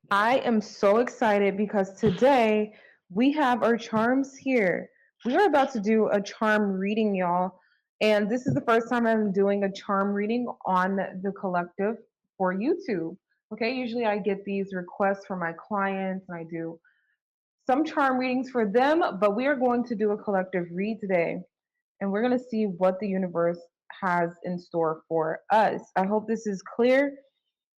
I am so excited because today we have our charms here. We are about to do a charm reading, y'all. And this is the first time I'm doing a charm reading on the collective for YouTube. Okay, usually I get these requests from my clients and I do some charm readings for them, but we are going to do a collective read today and we're going to see what the universe has in store for us. I hope this is clear.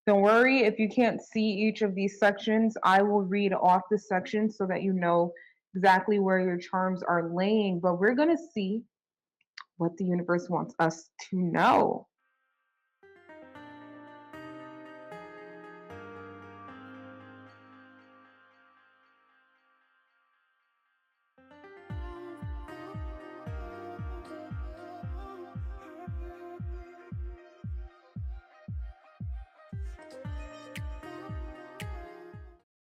Don't worry if you can't see each of these sections. I will read off the sections so that you know exactly where your charms are laying. But we're going to see what the universe wants us to know.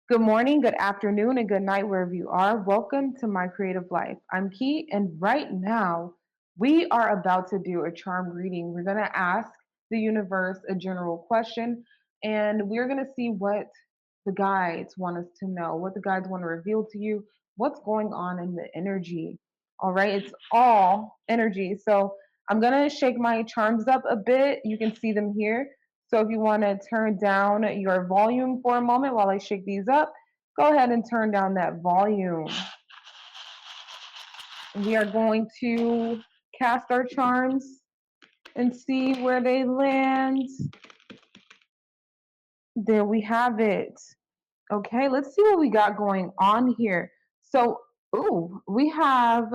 Good morning, good afternoon, and good night wherever you are. Welcome to my creative life. I'm Key, and right now we are about to do a charm reading. We're going to ask the universe a general question, and we're going to see what the guides want us to know, what the guides want to reveal to you, what's going on in the energy. All right, it's all energy. So I'm going to shake my charms up a bit. You can see them here. So if you want to turn down your volume for a moment while I shake these up, go ahead and turn down that volume. We are going to cast our charms and see where they land. There we have it. Okay, let's see what we got going on here. So, we have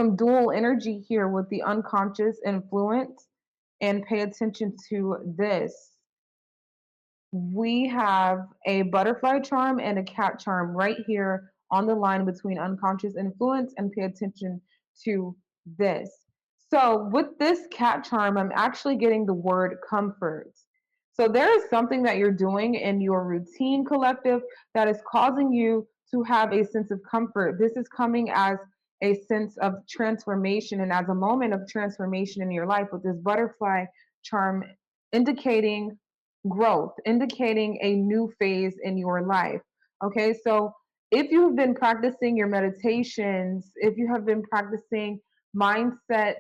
some dual energy here with the unconscious influence, and pay attention to this. We have a butterfly charm and a cat charm right here on the line between unconscious influence, and pay attention to this. So with this cat charm, I'm actually getting the word comfort. So there is something that you're doing in your routine collective that is causing you to have a sense of comfort. This is coming as a sense of transformation and as a moment of transformation in your life with this butterfly charm indicating growth, indicating a new phase in your life. Okay, so if you've been practicing your meditations, if you have been practicing mindset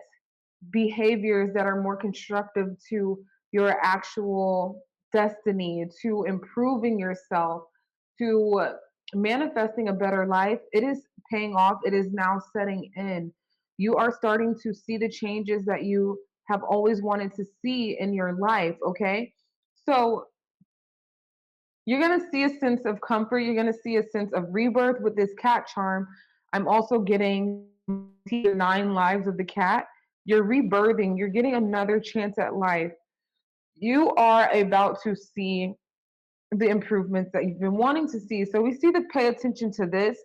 behaviors that are more constructive to your actual destiny, to improving yourself, to manifesting a better life, it is paying off. It is now setting in. You are starting to see the changes that you have always wanted to see in your life. Okay. So you're going to see a sense of comfort. You're going to see a sense of rebirth with this cat charm. I'm also getting the 9 lives of the cat. You're rebirthing. You're getting another chance at life. You are about to see the improvements that you've been wanting to see. So we see to pay attention to this.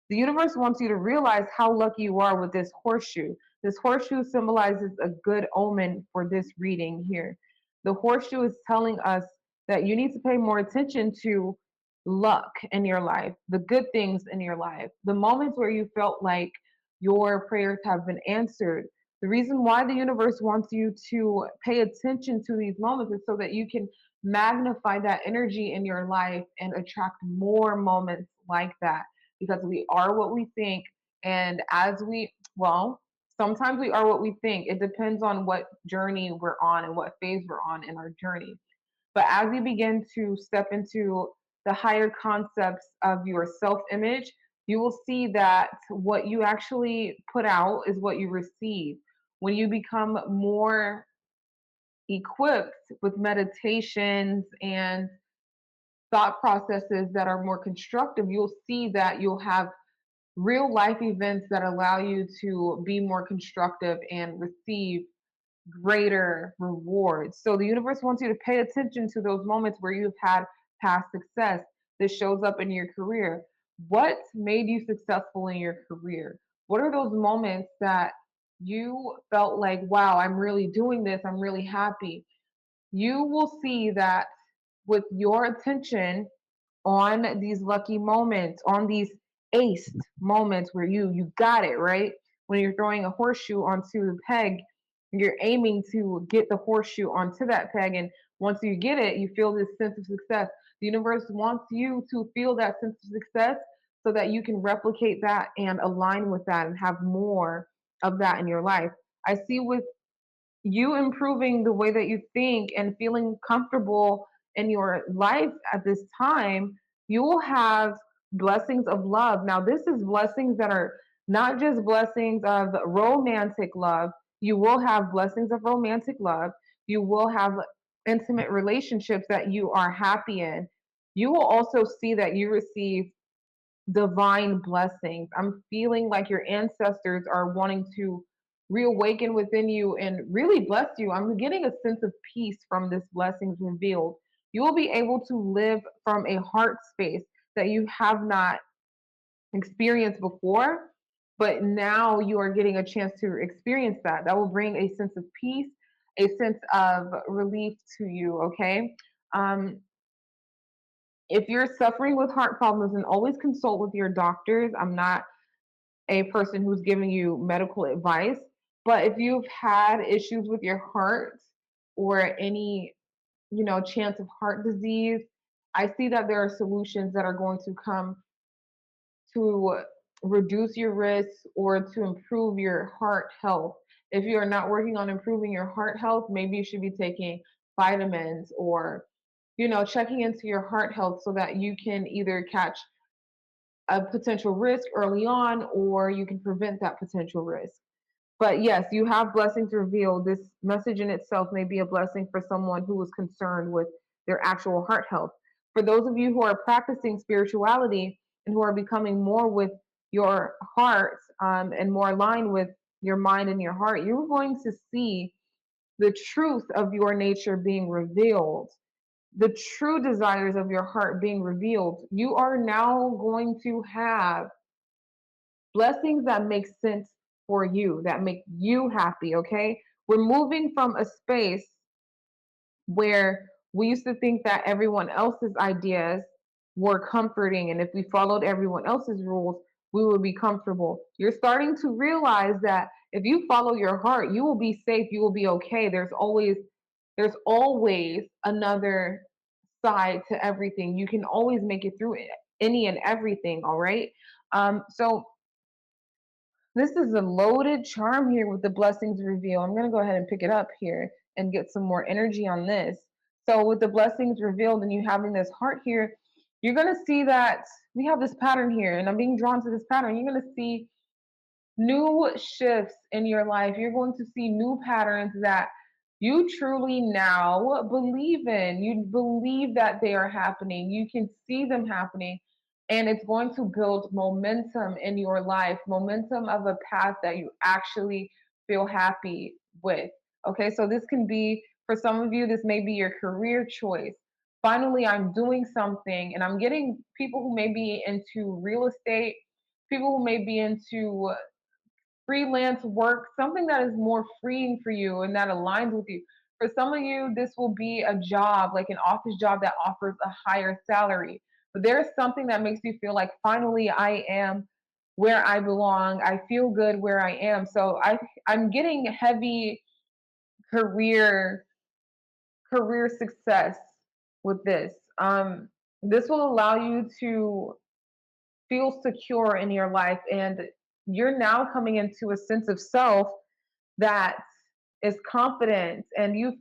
The universe wants you to realize how lucky you are with this horseshoe. This horseshoe symbolizes a good omen for this reading here. The horseshoe is telling us that you need to pay more attention to luck in your life, the good things in your life, the moments where you felt like your prayers have been answered. The reason why the universe wants you to pay attention to these moments is so that you can magnify that energy in your life and attract more moments like that, because we are what we think. And well, sometimes we are what we think. It depends on what journey we're on and what phase we're on in our journey. But as you begin to step into the higher concepts of your self image, you will see that what you actually put out is what you receive. When you become more equipped with meditations and thought processes that are more constructive, you'll see that you'll have real life events that allow you to be more constructive and receive greater rewards. So the universe wants you to pay attention to those moments where you've had past success. This shows up in your career. What made you successful in your career? What are those moments that you felt like, wow, I'm really doing this, I'm really happy? You will see that with your attention on these lucky moments, on these aced moments where you got it, right? When you're throwing a horseshoe onto the peg, you're aiming to get the horseshoe onto that peg. And Once you get it, you feel this sense of success. The universe wants you to feel that sense of success so that you can replicate that and align with that and have more of that in your life. I see with you improving the way that you think and feeling comfortable in your life at this time, you will have blessings of love. Now, this is blessings that are not just blessings of romantic love. You will have blessings of romantic love. You will have intimate relationships that you are happy in. You will also see that you receive divine blessings. I'm feeling like your ancestors are wanting to reawaken within you and really bless you. I'm getting a sense of peace from this blessings revealed. You will be able to live from a heart space that you have not experienced before, but now you are getting a chance to experience that. That will bring a sense of peace, a sense of relief to you, okay? Um, if you're suffering with heart problems, then always consult with your doctors. I'm not a person who's giving you medical advice, but if you've had issues with your heart or any, chance of heart disease, I see that there are solutions that are going to come to reduce your risks or to improve your heart health. If you are not working on improving your heart health, maybe you should be taking vitamins or, checking into your heart health so that you can either catch a potential risk early on or you can prevent that potential risk. But yes, you have blessings revealed. This message in itself may be a blessing for someone who is concerned with their actual heart health. For those of you who are practicing spirituality and who are becoming more with your heart and more aligned with your mind and your heart, you're going to see the truth of your nature being revealed, the true desires of your heart being revealed. You are now going to have blessings that make sense for you, that make you happy, okay? We're moving from a space where we used to think that everyone else's ideas were comforting, and if we followed everyone else's rules, we would be comfortable. You're starting to realize that if you follow your heart, you will be safe, you will be okay. There's always another side to everything. You can always make it through any and everything, all right? So this is a loaded charm here with the blessings reveal. I'm going to go ahead and pick it up here and get some more energy on this. So, with the blessings revealed and you having this heart here, you're going to see that we have this pattern here, and I'm being drawn to this pattern. You're going to see new shifts in your life. You're going to see new patterns that you truly now believe in. You believe that they are happening. You can see them happening. And it's going to build momentum in your life, momentum of a path that you actually feel happy with. Okay, so this can be for some of you, this may be your career choice. Finally, I'm doing something, and I'm getting people who may be into real estate, people who may be into freelance work, something that is more freeing for you and that aligns with you. For some of you, this will be a job, like an office job that offers a higher salary. But there's something that makes you feel like finally I am where I belong. I feel good where I am. So I'm getting heavy career career success with this. This will allow you to feel secure in your life, and you're now coming into a sense of self that is confident, and you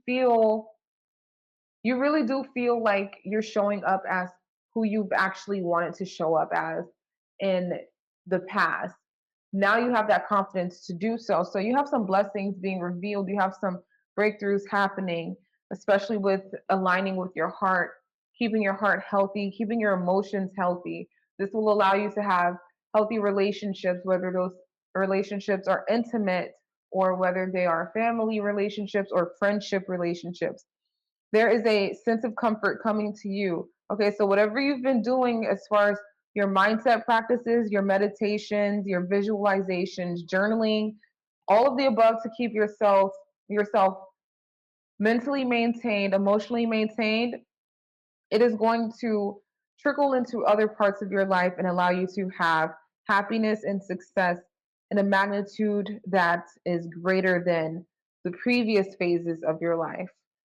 really do feel like you're showing up as who you've actually wanted to show up as in the past. Now you have that confidence to do so. So you have some blessings being revealed, you have some breakthroughs happening, especially with aligning with your heart, keeping your heart healthy, keeping your emotions healthy. This will allow you to have healthy relationships, whether those relationships are intimate or whether they are family relationships or friendship relationships. There is a sense of comfort coming to you. Okay, so whatever you've been doing as far as your mindset practices, your meditations, your visualizations, journaling, all of the above to keep yourself mentally maintained, emotionally maintained, it is going to trickle into other parts of your life and allow you to have happiness and success in a magnitude that is greater than the previous phases of your life.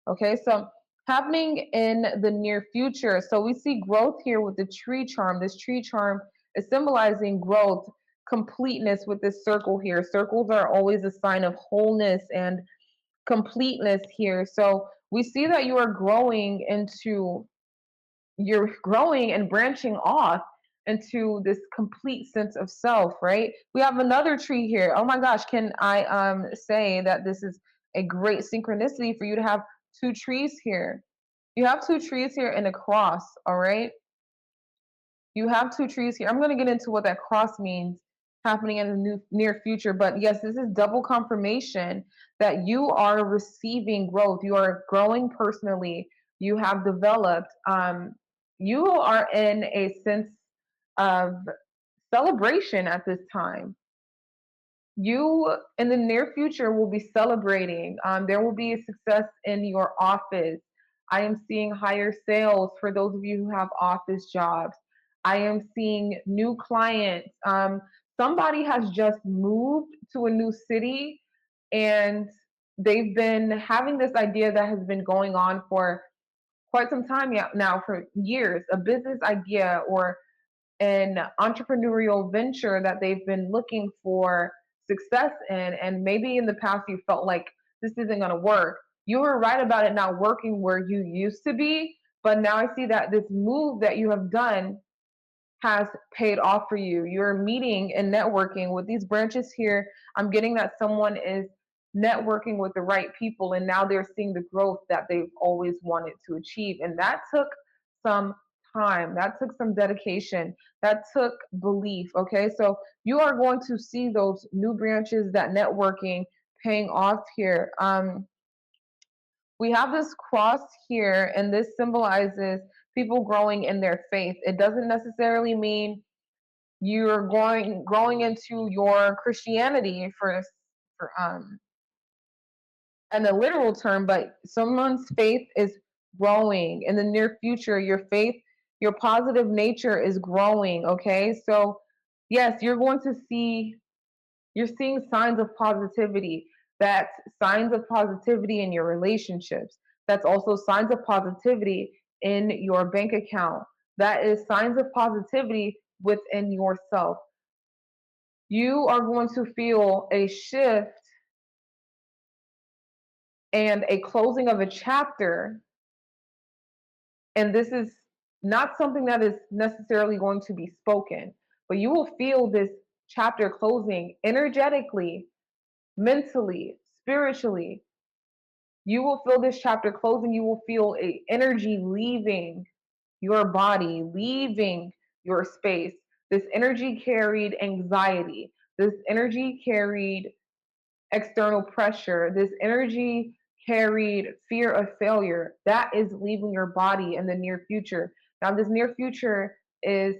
Okay, so happening in the near future. So we see growth here with the tree charm. This tree charm is symbolizing growth, completeness with this circle here. Circles are always a sign of wholeness and completeness here. So we see that you're growing and branching off into this complete sense of self, right? We have another tree here. Oh my gosh, can I say that this is a great synchronicity for you to have two trees here? You have two trees here and a cross, all right? You have two trees here. I'm going to get into what that cross means happening in the near future. But yes, this is double confirmation that you are receiving growth. You are growing personally. You have developed. You are in a sense of celebration at this time. You in the near future will be celebrating. There will be a success in your office. I am seeing higher sales for those of you who have office jobs. I am seeing new clients. Somebody has just moved to a new city and they've been having this idea that has been going on for quite some time now, for years, a business idea or an entrepreneurial venture that they've been looking for success in. And maybe in the past you felt like this isn't going to work. You were right about it not working where you used to be. But now I see that this move that you have done has paid off for you. You're meeting and networking with these branches here. I'm getting that someone is networking with the right people and now they're seeing the growth that they've always wanted to achieve. And that took some time, that took some dedication, that took belief. Okay, so you are going to see those new branches, that networking paying off here. We have this cross here, and this symbolizes people growing in their faith. It doesn't necessarily mean you're growing into your Christianity for in a literal term, but someone's faith is growing in the near future. Your faith, your positive nature is growing. Okay, so yes, you're seeing signs of positivity. That's signs of positivity in your relationships. That's also signs of positivity in your bank account. That is signs of positivity within yourself. You are going to feel a shift and a closing of a chapter. And this is not something that is necessarily going to be spoken, but you will feel this chapter closing energetically, mentally, spiritually. You will feel this chapter closing. You will feel a energy leaving your body, leaving your space. This energy carried anxiety. This energy carried external pressure. This energy carried fear of failure. That is leaving your body in the near future. Now, this near future is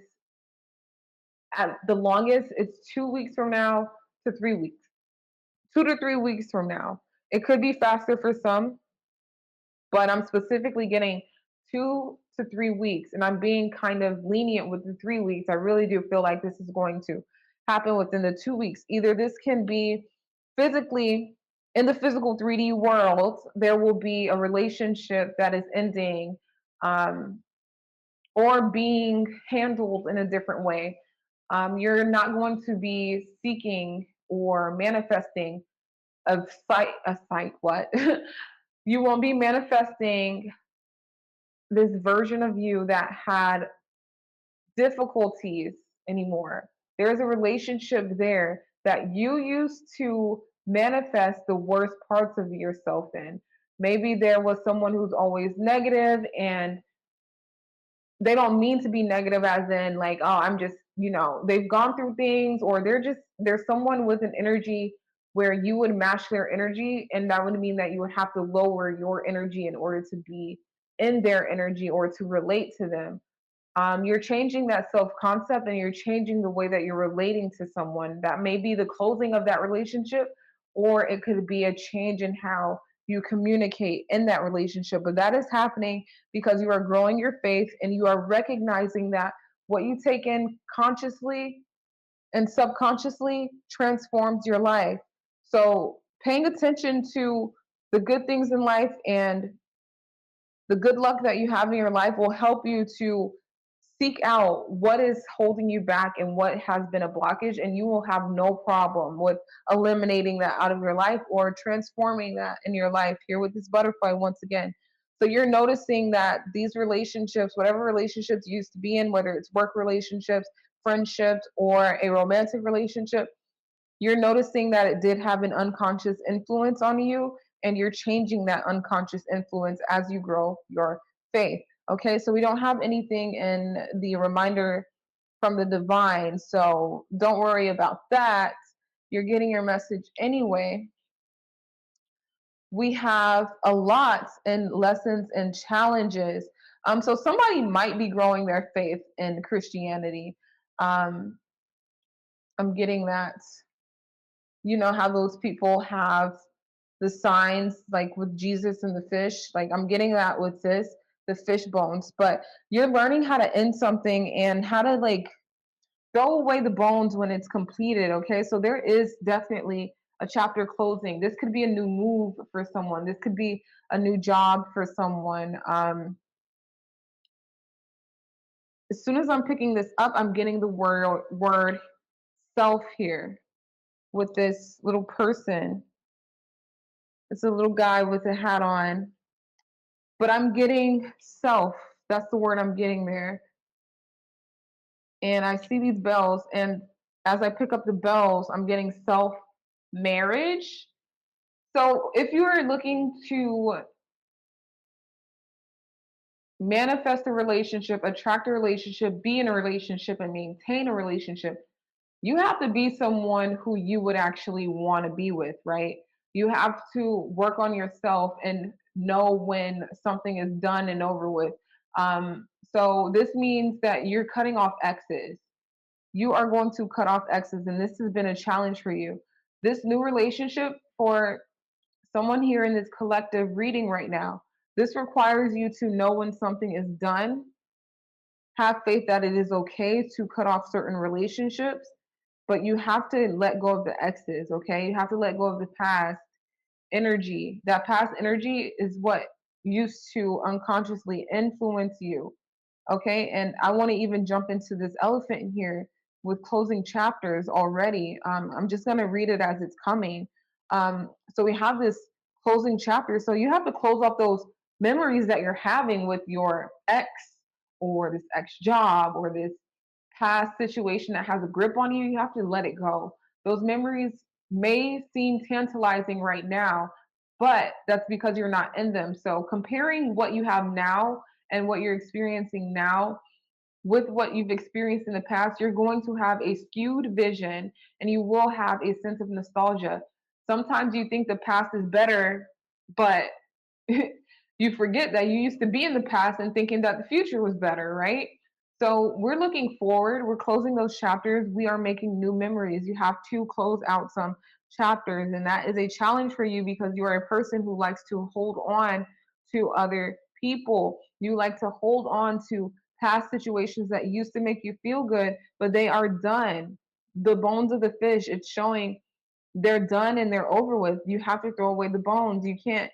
at the longest, it's 2 weeks from now to 3 weeks, 2 to 3 weeks from now. It could be faster for some, but I'm specifically getting 2 to 3 weeks, and I'm being kind of lenient with the 3 weeks. I really do feel like this is going to happen within the 2 weeks. Either this can be physically in the physical 3D world, there will be a relationship that is ending, um, or being handled in a different way. You're not going to be seeking or manifesting what? You won't be manifesting this version of you that had difficulties anymore. There's a relationship there that you used to manifest the worst parts of yourself in. Maybe there was someone who's always negative and they don't mean to be negative as in like, oh, I'm just, they've gone through things, or there's someone with an energy where you would match their energy, and that would mean that you would have to lower your energy in order to be in their energy or to relate to them. You're changing that self concept and you're changing the way that you're relating to someone. That may be the closing of that relationship, or it could be a change in how you communicate in that relationship. But that is happening because you are growing your faith and you are recognizing that what you take in consciously and subconsciously transforms your life. So, paying attention to the good things in life and The good luck that you have in your life will help you to seek out what is holding you back and what has been a blockage, and you will have no problem with eliminating that out of your life or transforming that in your life here with this butterfly once again. So you're noticing that these relationships, whatever relationships you used to be in, whether it's work relationships, friendships, or a romantic relationship, you're noticing that it did have an unconscious influence on you, and you're changing that unconscious influence as you grow your faith. Okay, so we don't have anything in the reminder from the divine, so don't worry about that. You're getting your message anyway. We have a lot in lessons and challenges. So somebody might be growing their faith in Christianity. Um, I'm getting that. You know how those people have the signs like with Jesus and the fish? Like I'm getting that with this, the fish bones. But you're learning how to end something and how to like throw away the bones when it's completed. Okay. So there is definitely a chapter closing. This could be a new move for someone. This could be a new job for someone. As soon as I'm picking this up, I'm getting the word self here with this little person. It's a little guy with a hat on, but I'm getting self. That's the word I'm getting there. And I see these bells, and as I pick up the bells, I'm getting self marriage. So if you are looking to manifest a relationship, attract a relationship, be in a relationship, and maintain a relationship, you have to be someone who you would actually want to be with, right? You have to work on yourself and know when something is done and over with. So this means that you're cutting off exes. You are going to cut off exes, and this has been a challenge for you. This new relationship for someone here in this collective reading right now, this requires you to know when something is done, have faith that it is okay to cut off certain relationships, but you have to let go of the exes, okay? You have to let go of the past energy. That past energy is what used to unconsciously influence you. Okay, and I want to even jump into this elephant in here with closing chapters already. I'm just going to read it as it's coming. So we have this closing chapter. So you have to close off those memories that you're having with your ex or this ex job or this past situation that has a grip on you. You have to let it go. Those memories may seem tantalizing right now, but that's because you're not in them. So comparing what you have now and what you're experiencing now with what you've experienced in the past, you're going to have a skewed vision and you will have a sense of nostalgia. Sometimes you think the past is better, but you forget that you used to be in the past and thinking that the future was better, right? So we're looking forward, we're closing those chapters, we are making new memories. You have to close out some chapters, and that is a challenge for you because you are a person who likes to hold on to other people. You like to hold on to past situations that used to make you feel good, but they are done. The bones of the fish, it's showing they're done and they're over with. You have to throw away the bones. You can't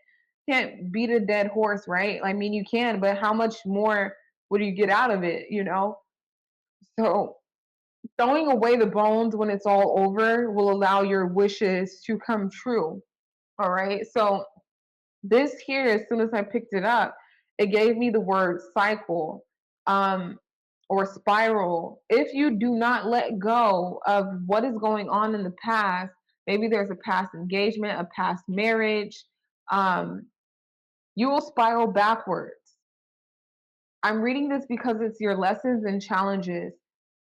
beat a dead horse, right? I mean, you can, but how much more would you get out of it, you know? So throwing away the bones when it's all over will allow your wishes to come true. All right. So this here, as soon as I picked it up, it gave me the word cycle, um, or spiral. If you do not let go of what is going on in the past, maybe there's a past engagement, a past marriage, um, you will spiral backwards. I'm reading this because it's your lessons and challenges.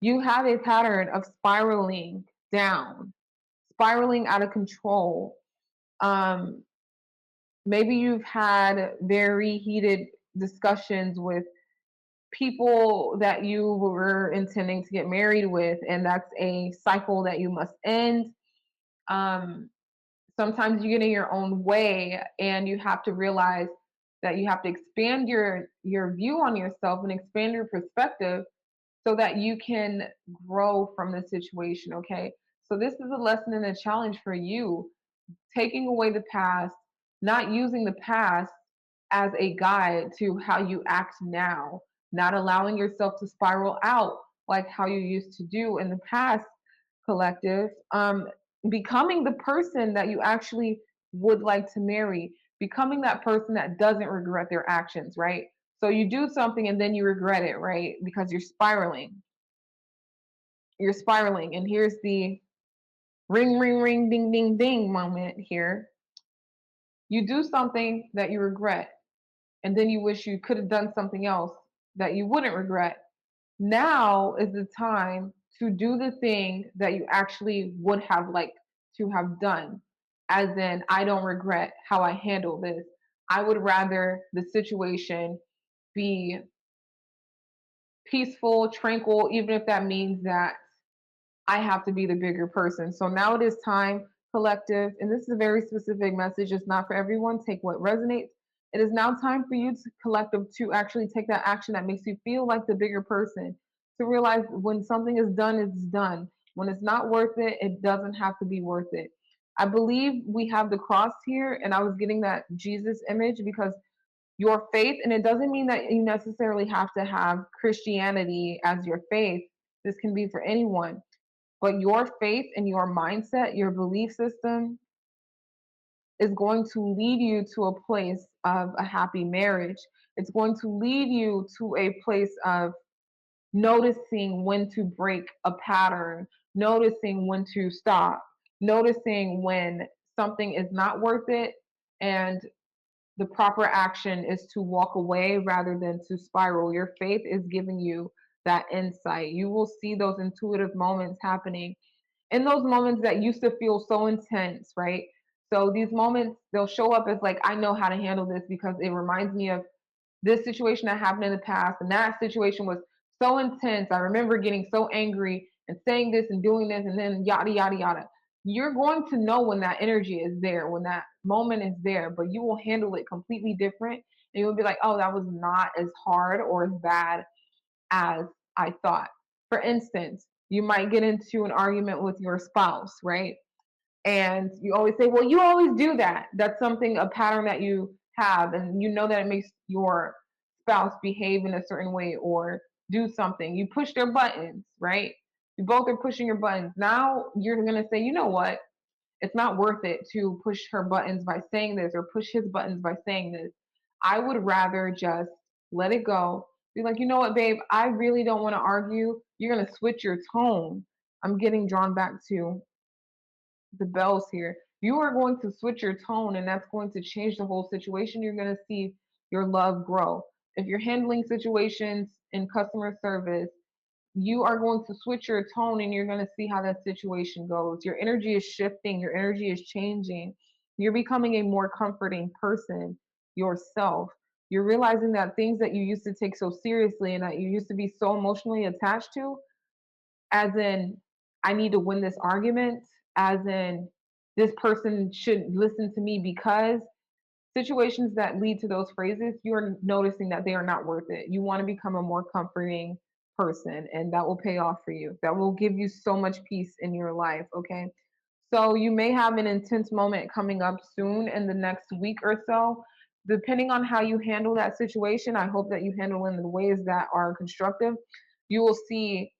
You have a pattern of spiraling down, spiraling out of control. Um, Maybe you've had very heated discussions with people that you were intending to get married with, and that's a cycle that you must end. Um, Sometimes you get in your own way, and you have to realize that you have to expand your view on yourself and expand your perspective so that you can grow from the situation. Okay, so this is a lesson and a challenge for you, taking away the past, not using the past as a guide to how you act now, not allowing yourself to spiral out like how you used to do in the past, collective. Becoming the person that you actually would like to marry, becoming that person that doesn't regret their actions, right? So you do something and then you regret it, right? Because you're spiraling. You're spiraling. And here's the ring, ring, ring, ding, ding, ding moment here. You do something that you regret, and then you wish you could have done something else that you wouldn't regret. Now is the time to do the thing that you actually would have liked to have done. As in, I don't regret how I handled this. I would rather the situation be peaceful, tranquil, even if that means that I have to be the bigger person. So now it is time, collective, and this is a very specific message. It's not for everyone. Take what resonates. It is now time for you to collective to actually take that action that makes you feel like the bigger person. To realize when something is done, it's done. When it's not worth it, it doesn't have to be worth it. I believe we have the cross here, and I was getting that Jesus image because your faith, and it doesn't mean that you necessarily have to have Christianity as your faith. This can be for anyone, but your faith and your mindset, your belief system is going to lead you to a place of a happy marriage. It's going to lead you to a place of noticing when to break a pattern, noticing when to stop, noticing when something is not worth it, and the proper action is to walk away rather than to spiral. Your faith is giving you that insight. You will see those intuitive moments happening in those moments that used to feel so intense, right? So these moments, they'll show up as like, I know how to handle this because it reminds me of this situation that happened in the past. And that situation was so intense. I remember getting so angry and saying this and doing this and then yada, yada, yada. You're going to know when that energy is there, when that moment is there, but you will handle it completely different. And you'll be like, oh, that was not as hard or as bad as I thought. For instance, you might get into an argument with your spouse, right? And you always say, well, you always do that. That's something, a pattern that you have, and you know that it makes your spouse behave in a certain way or do something. You push their buttons, right? You both are pushing your buttons. Now you're going to say, you know what? It's not worth it to push her buttons by saying this or push his buttons by saying this. I would rather just let it go. Be like, you know what, babe? I really don't want to argue. You're going to switch your tone. I'm getting drawn back to the bells here. You are going to switch your tone, and that's going to change the whole situation. You're going to see your love grow. If you're handling situations in customer service, you are going to switch your tone and you're going to see how that situation goes. Your energy is shifting, your energy is changing. You're becoming a more comforting person yourself. You're realizing that things that you used to take so seriously and that you used to be so emotionally attached to, as in, I need to win this argument, as in, this person should listen to me because situations that lead to those phrases, you're noticing that they are not worth it. You want to become a more comforting person, and that will pay off for you. That will give you so much peace in your life, okay? So you may have an intense moment coming up soon in the next week or so. Depending on how you handle that situation, I hope that you handle it in the ways that are constructive. You will see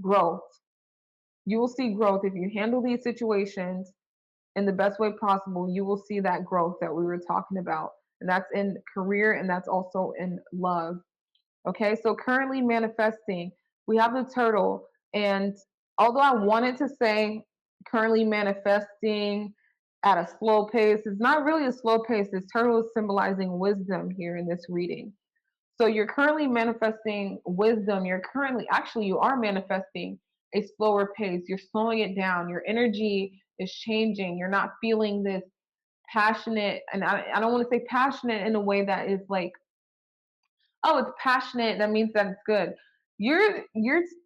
growth. You will see growth if you handle these situations in the best way possible. You will see that growth that we were talking about. And that's in career and that's also in love. Okay, so currently manifesting, we have the turtle. And although I wanted to say currently manifesting at a slow pace, it's not really a slow pace. This turtle is symbolizing wisdom here in this reading. So you're currently manifesting wisdom. You're currently, actually, you are manifesting a slower pace. You're slowing it down. Your energy is changing. You're not feeling this passionate, and I don't want to say passionate in a way that is like, oh, it's passionate. That means that it's good. You're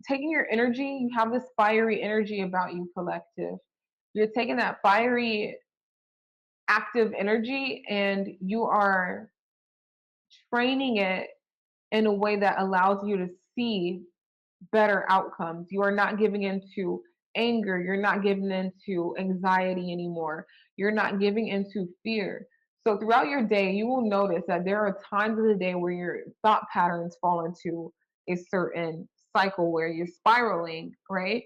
taking your energy. You have this fiery energy about you, collective. You're taking that fiery, active energy, and you are training it in a way that allows you to see better outcomes. You are not giving into anger. You're not giving into anxiety anymore. You're not giving into fear. So throughout your day, you will notice that there are times of the day where your thought patterns fall into a certain cycle where you're spiraling, right?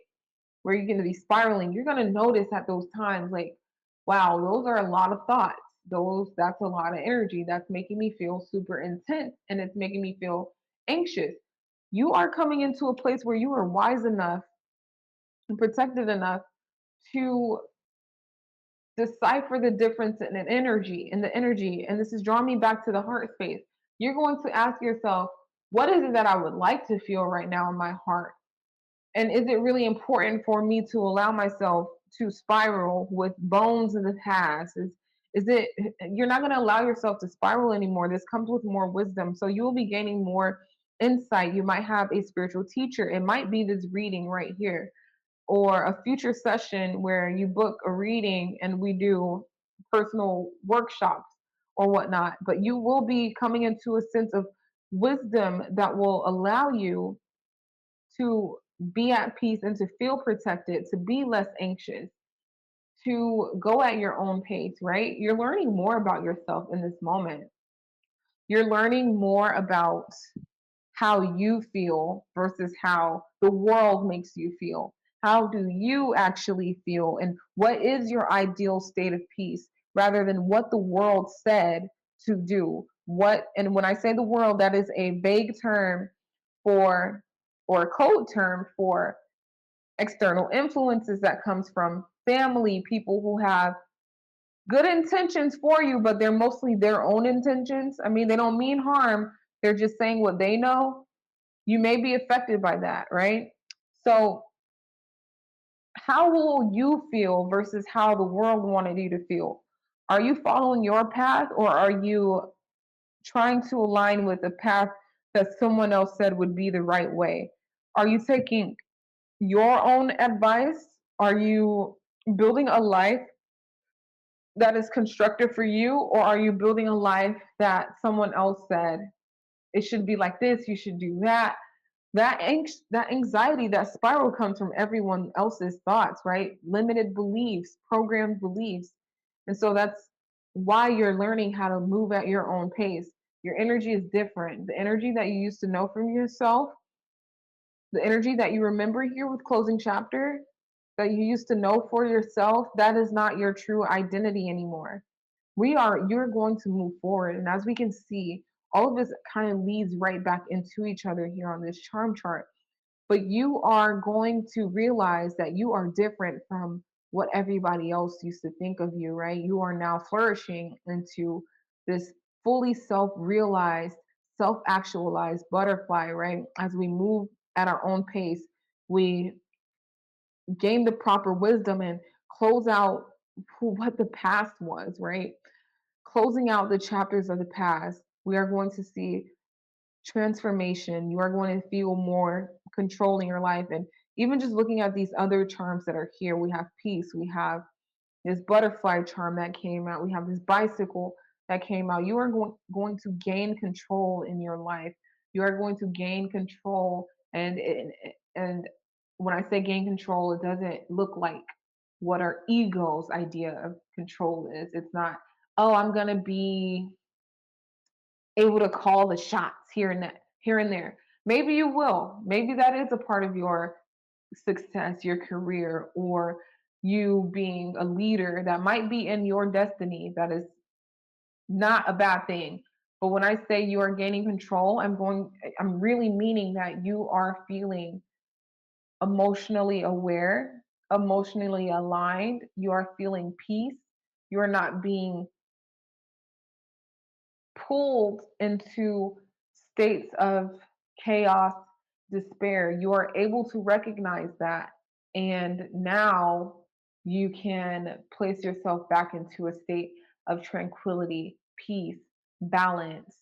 Where you're going to be spiraling. You're going to notice at those times, like, wow, those are a lot of thoughts. That's a lot of energy. That's making me feel super intense and it's making me feel anxious. You are coming into a place where you are wise enough and protected enough to decipher the difference in an energy in the energy. And this is drawing me back to the heart space. You're going to ask yourself, what is it that I would like to feel right now in my heart? And is it really important for me to allow myself to spiral with bones in the past? Is it, you're not going to allow yourself to spiral anymore. This comes with more wisdom. So you will be gaining more insight. You might have a spiritual teacher. It might be this reading right here or a future session where you book a reading and we do personal workshops or whatnot. But you will be coming into a sense of wisdom that will allow you to be at peace and to feel protected, to be less anxious, to go at your own pace, right? You're learning more about yourself in this moment. You're learning more about how you feel versus how the world makes you feel. How do you actually feel? And what is your ideal state of peace rather than what the world said to do? What, and when I say the world, that is a vague term for, or a code term for external influences that comes from family, people who have good intentions for you, but they're mostly their own intentions. I mean, they don't mean harm. They're just saying what they know. You may be affected by that, right? So, how will you feel versus how the world wanted you to feel? Are you following your path or are you trying to align with a path that someone else said would be the right way? Are you taking your own advice? Are you building a life that is constructive for you or are you building a life that someone else said it should be like this, you should do that? That anxiety, that spiral comes from everyone else's thoughts, right? Limited beliefs, programmed beliefs. And so that's why you're learning how to move at your own pace. Your energy is different. The energy that you used to know from yourself, the energy that you remember here with closing chapter, that you used to know for yourself, that is not your true identity anymore. You're going to move forward. And as we can see, all of this kind of leads right back into each other here on this charm chart. But you are going to realize that you are different from what everybody else used to think of you, right? You are now flourishing into this fully self realized, self actualized butterfly, right? As we move at our own pace, we gain the proper wisdom and close out what the past was, right? Closing out the chapters of the past, we are going to see transformation. You are going to feel more control in your life. And even just looking at these other charms that are here, we have peace, we have this butterfly charm that came out, we have this bicycle that came out. You are going to gain control in your life. You are going to gain control. And when I say gain control, it doesn't look like what our ego's idea of control is. It's not, oh, I'm going to be able to call the shots here and there. Maybe you will. Maybe that is a part of your success, your career, or you being a leader that might be in your destiny. That is not a bad thing. But when I say you are gaining control, I'm really meaning that you are feeling emotionally aware, emotionally aligned, you are feeling peace, you're not being pulled into states of chaos, despair. You are able to recognize that. And now you can place yourself back into a state of tranquility, peace, balance.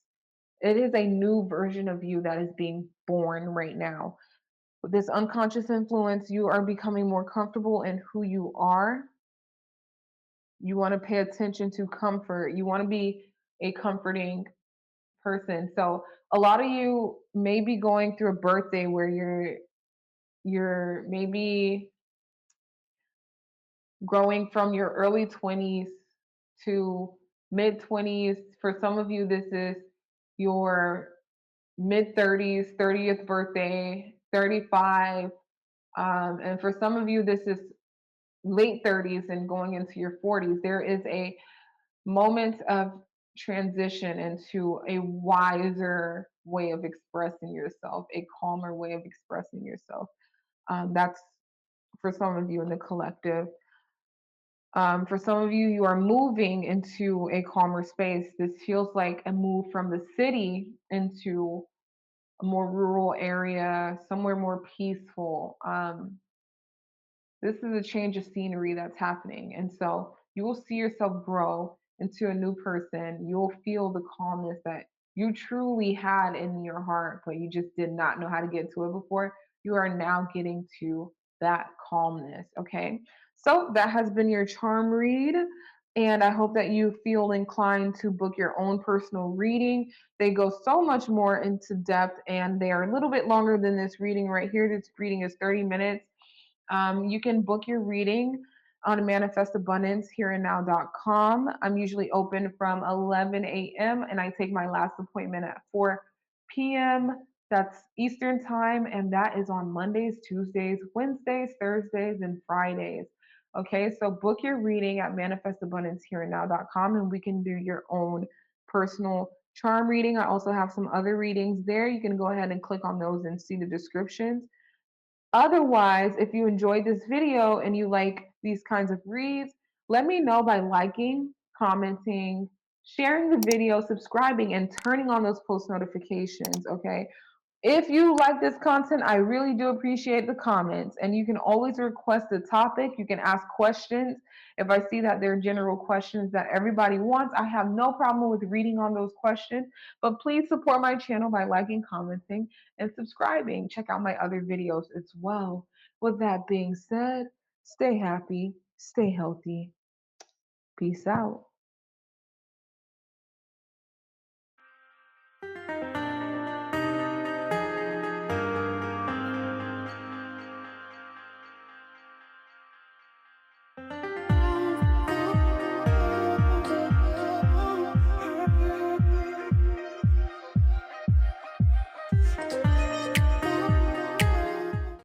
It is a new version of you that is being born right now. With this unconscious influence, you are becoming more comfortable in who you are. You want to pay attention to comfort. You want to be a comforting person. So a lot of you may be going through a birthday where you're maybe growing from your early 20s to mid 20s. For some of you, this is your mid 30s, 30th birthday, 35. And for some of you, this is late 30s and going into your 40s. There is a moment of transition into a wiser way of expressing yourself, a calmer way of expressing yourself. That's for some of you in the collective. For some of you, you are moving into a calmer space. This feels like a move from the city into a more rural area, somewhere more peaceful. This is a change of scenery that's happening. And so you will see yourself grow into a new person. You'll feel the calmness that you truly had in your heart, but you just did not know how to get to it before. You are now getting to that calmness. Okay. So that has been your charm read. And I hope that you feel inclined to book your own personal reading. They go so much more into depth and they are a little bit longer than this reading right here. This reading is 30 minutes. You can book your reading on Manifest Abundance hereinnow.com. I'm usually open from 11 a.m. and I take my last appointment at 4 p.m. That's Eastern time, and that is on Mondays, Tuesdays, Wednesdays, Thursdays, and Fridays. Okay, so book your reading at manifestabundancehereinnow.com and we can do your own personal charm reading. I also have some other readings there. You can go ahead and click on those and see the descriptions. Otherwise, if you enjoyed this video and you like these kinds of reads, let me know by liking, commenting, sharing the video, subscribing, and turning on those post notifications, okay? If you like this content, I really do appreciate the comments. And you can always request a topic. You can ask questions. If I see that there are general questions that everybody wants, I have no problem with reading on those questions. But please support my channel by liking, commenting, and subscribing. Check out my other videos as well. With that being said, stay happy, stay healthy. Peace out.